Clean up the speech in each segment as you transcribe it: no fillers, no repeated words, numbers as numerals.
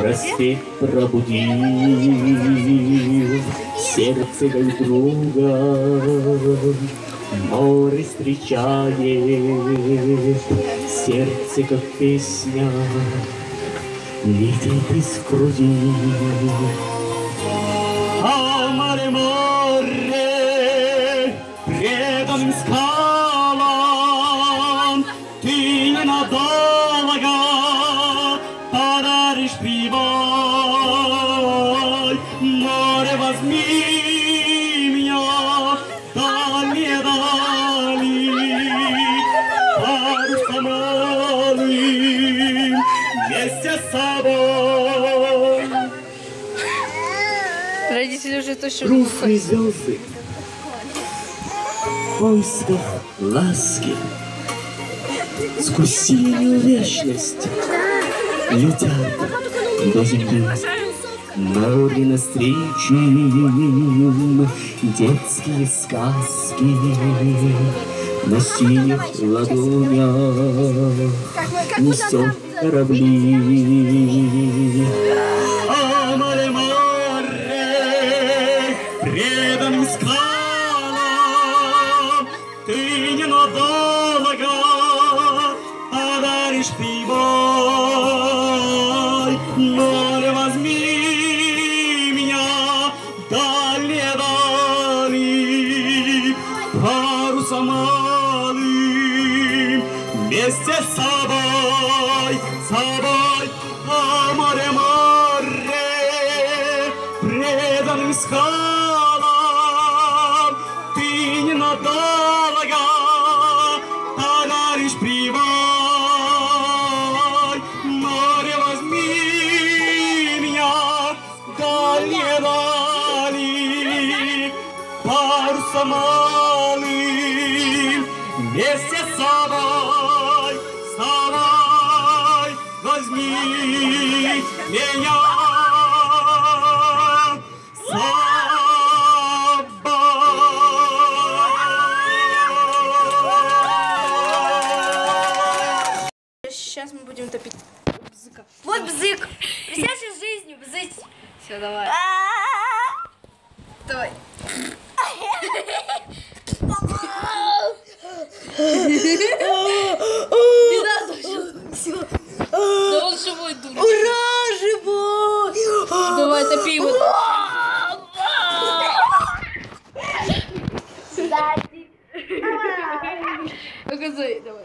Рассвет пробудил сердце как друга, море встречает, сердце как песня летит из груди. А море, море, предан скалам, ты ненадолго подаришь привал. Море, возьми меня дальние дали, парусом малым вместе с собой. Родители уже точно Грустные звезды в поисках ласки сквозь синюю вечность летят до земли. Море навстречу, детские сказки на синих ладонях несет корабли. А море, море, предан скалам, ты ненадолго подаришь прибой. Море, возьми меня дальние дали, парусом малым вместе с собой, собой. А море, море, преданным скалам, ты ненадолго подаришь привал. Море, возьми меня дальние дали, парусом малым вместе с собой, собой. Возьми меня с собой. Сейчас мы будем топить бзыка. Вот бзык. Присядь с жизнью, бзыть. Все, давай. Давай. Не надо все. Да он живой, дура. Ура, живой! Давай, топи его. Показывай, давай.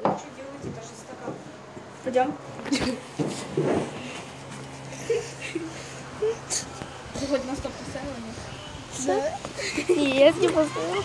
Пойдем. Ты хоть на стоп поставила, нет? Нет, не поставила.